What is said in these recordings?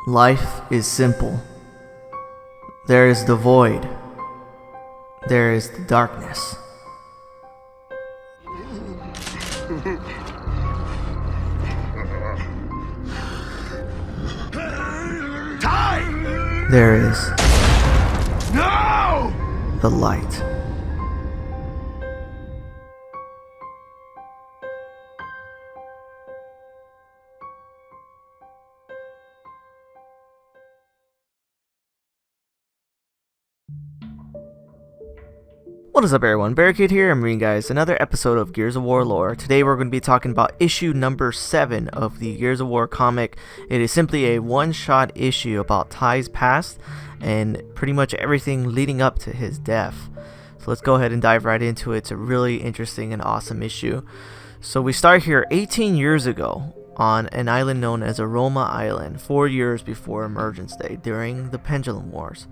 Life is simple. There is the void. There is the darkness. There is the light. What is up everyone, Barricade here, I'm bringing you guys another episode of Gears of War lore. Today we're going to be talking about issue number 7 of the Gears of War comic. It is simply a one-shot issue about Ty's past and pretty much everything leading up to his death. So let's go ahead and dive right into it. It's a really interesting and awesome issue. So we start here 18 years ago on an island known as Aroma Island, 4 years before Emergence Day, during the Pendulum Wars.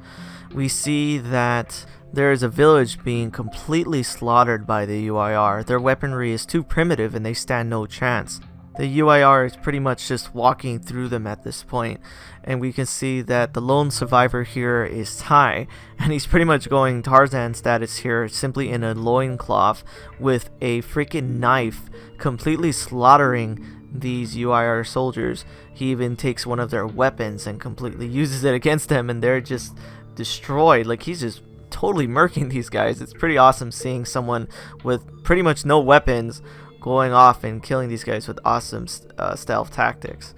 We see that there is a village being completely slaughtered by the UIR. Their weaponry is too primitive and they stand no chance. The UIR is pretty much just walking through them at this point, and we can see that the lone survivor here is Ty, and he's pretty much going Tarzan status here, simply in a loincloth with a freaking knife, completely slaughtering these UIR soldiers. He even takes one of their weapons and completely uses it against them, and they're just destroyed. Like, he's just totally murking these guys. It's pretty awesome seeing someone with pretty much no weapons going off and killing these guys with awesome stealth tactics.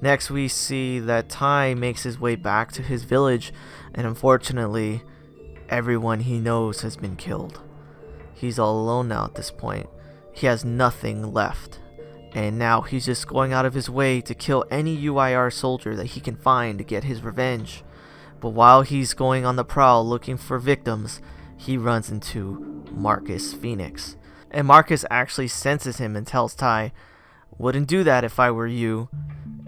Next we see that Ty makes his way back to his village, and unfortunately everyone he knows has been killed. He's all alone now at this point. He has nothing left, and now he's just going out of his way to kill any UIR soldier that he can find to get his revenge. But while he's going on the prowl looking for victims, he runs into Marcus Phoenix. And Marcus actually senses him and tells Ty, "Wouldn't do that if I were you."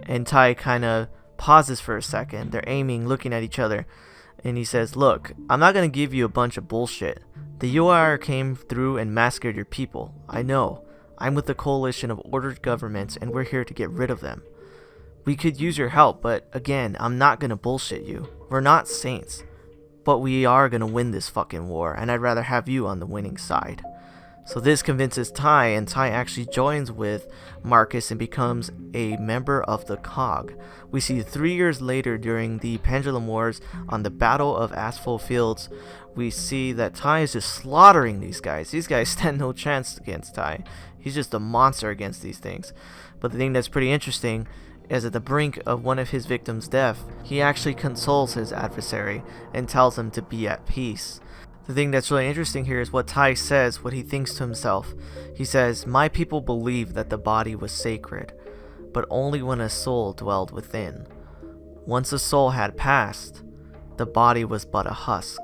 And Ty kind of pauses for a second. They're aiming, looking at each other. And he says, "Look, I'm not going to give you a bunch of bullshit. The UIR came through and massacred your people. I know. I'm with the coalition of ordered governments and we're here to get rid of them. We could use your help, but again, I'm not going to bullshit you. We're not saints. But we are going to win this fucking war, and I'd rather have you on the winning side." So this convinces Ty, and Ty actually joins with Marcus and becomes a member of the COG. We see 3 years later during the Pendulum Wars on the Battle of Asphalt Fields, we see that Ty is just slaughtering these guys. These guys stand no chance against Ty. He's just a monster against these things. But the thing that's pretty interesting is at the brink of one of his victims' death, he actually consoles his adversary and tells him to be at peace. The thing that's really interesting here is what Ty says, what he thinks to himself. He says, "My people believed that the body was sacred, but only when a soul dwelled within. Once a soul had passed, the body was but a husk."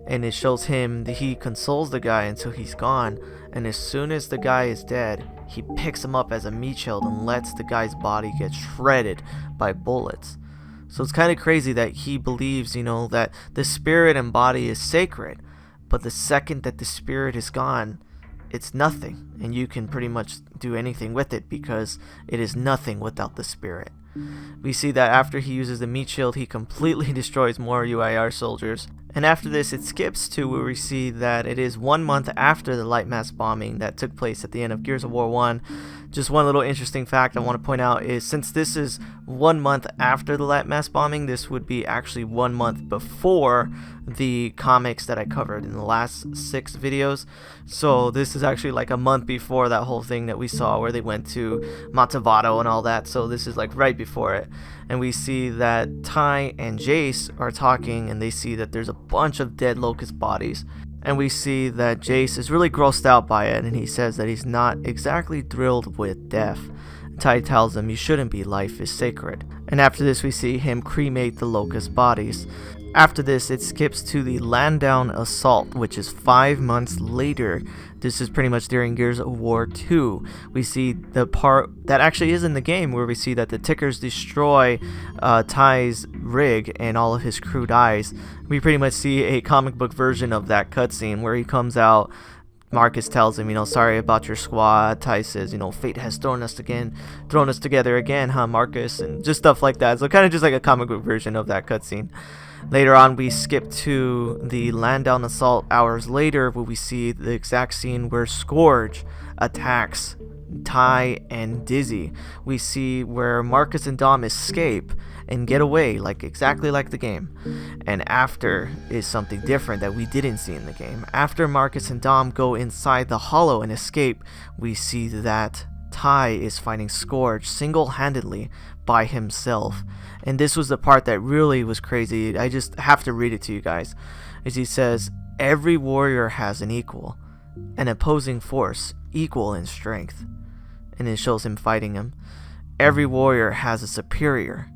And it shows him that he consoles the guy until he's gone, and as soon as the guy is dead, he picks him up as a meat shield and lets the guy's body get shredded by bullets. So it's kind of crazy that he believes, that the spirit and body is sacred, but the second that the spirit is gone, it's nothing, and you can pretty much do anything with it because it is nothing without the spirit. We see that after he uses the meat shield, he completely destroys more UIR soldiers. And after this, it skips to where we see that it is 1 month after the light mass bombing that took place at the end of Gears of War 1. Just one little interesting fact I want to point out is, since this is 1 month after the light mass bombing, this would be actually 1 month before the comics that I covered in the last 6 videos. So this is actually like a month before that whole thing that we saw where they went to Matavado and all that. So this is like right before it. And we see that Ty and Jace are talking, and they see that there's a bunch of dead locust bodies. And we see that Jace is really grossed out by it, and he says that he's not exactly thrilled with death. Ty tells him, "You shouldn't be, life is sacred." And after this we see him cremate the locust bodies. After this, it skips to the Landdown Assault, which is 5 months later. This is pretty much during Gears of War 2. We see the part that actually is in the game where we see that the Tickers destroy Ty's rig and all of his crew dies. We pretty much see a comic book version of that cutscene where he comes out Marcus tells him, sorry about your squad. Tai says, fate has thrown us together again, huh, Marcus? And just stuff like that. So kind of just like a comic book version of that cutscene. Later on, we skip to the land down assault hours later, where we see the exact scene where Scourge attacks Tai and Dizzy. We see where Marcus and Dom escape and get away, exactly like the game. And after is something different that we didn't see in the game. After Marcus and Dom go inside the hollow and escape, we see that Tai is fighting Scourge single-handedly by himself. And this was the part that really was crazy. I just have to read it to you guys. As he says, every warrior has an equal, an opposing force equal in strength. And it shows him fighting him. Every warrior has a superior,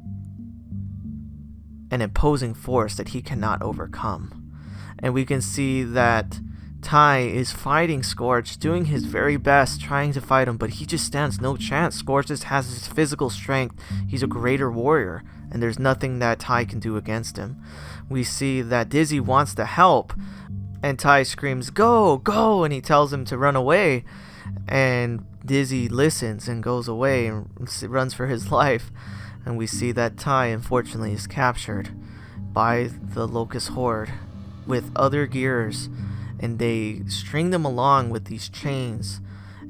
an opposing force that he cannot overcome. And we can see that Tai is fighting Scourge, doing his very best, trying to fight him, but he just stands no chance. Scourge just has his physical strength. He's a greater warrior, and there's nothing that Tai can do against him. We see that Dizzy wants to help, and Tai screams, "Go, go!" and he tells him to run away. And Dizzy listens and goes away and runs for his life. And we see that Tai, unfortunately, is captured by the Locust Horde with other gears, and they string them along with these chains,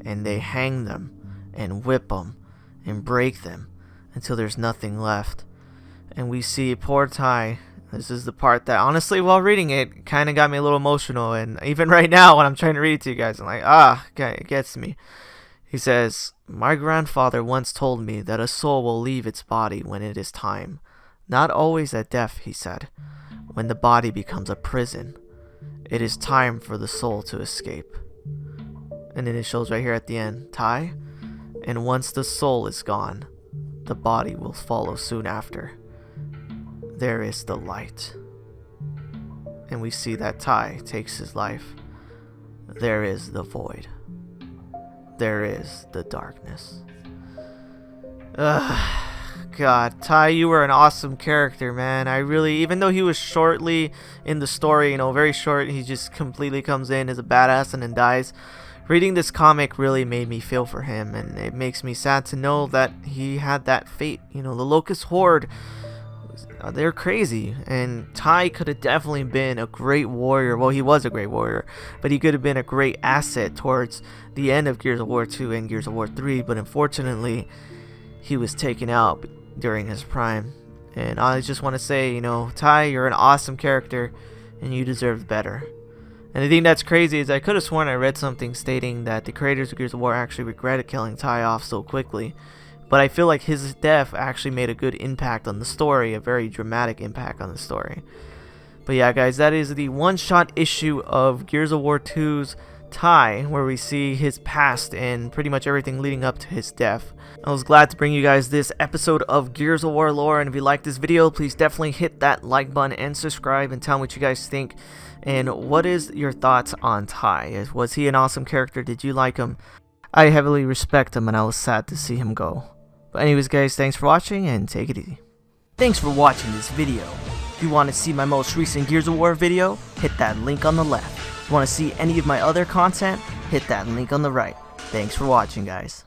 and they hang them and whip them and break them until there's nothing left. And we see poor Tai. This is the part that, honestly, while reading it, kind of got me a little emotional. And even right now, when I'm trying to read it to you guys, I'm like, okay, it gets me. He says, "My grandfather once told me that a soul will leave its body when it is time. Not always at death," he said. "When the body becomes a prison, it is time for the soul to escape." And then it shows right here at the end, Tai. "And once the soul is gone, the body will follow soon after. There is the light." And we see that Tai takes his life. There is the void. There is the darkness. God, Tai, you were an awesome character, man. I really, even though he was shortly in the story, very short, he just completely comes in as a badass and then dies. Reading this comic really made me feel for him, and it makes me sad to know that he had that fate. The Locust Horde, they're crazy, and Tai could have definitely been a great warrior. Well, he was a great warrior, but he could have been a great asset towards the end of Gears of War 2 and Gears of War 3, but unfortunately, he was taken out during his prime. And I just want to say, Tai, you're an awesome character, and you deserve better. And the thing that's crazy is I could have sworn I read something stating that the creators of Gears of War actually regretted killing Tai off so quickly. But I feel like his death actually made a good impact on the story, a very dramatic impact on the story. But yeah, guys, that is the one-shot issue of Gears of War 2's Tai, where we see his past and pretty much everything leading up to his death. I was glad to bring you guys this episode of Gears of War lore, and if you like this video, please definitely hit that like button and subscribe and tell me what you guys think. And what is your thoughts on Tai? Was he an awesome character? Did you like him? I heavily respect him, and I was sad to see him go. But anyways, guys, thanks for watching, and take it easy. Thanks for watching this video. If you want to see my most recent Gears of War video, hit that link on the left. If you want to see any of my other content, hit that link on the right. Thanks for watching, guys.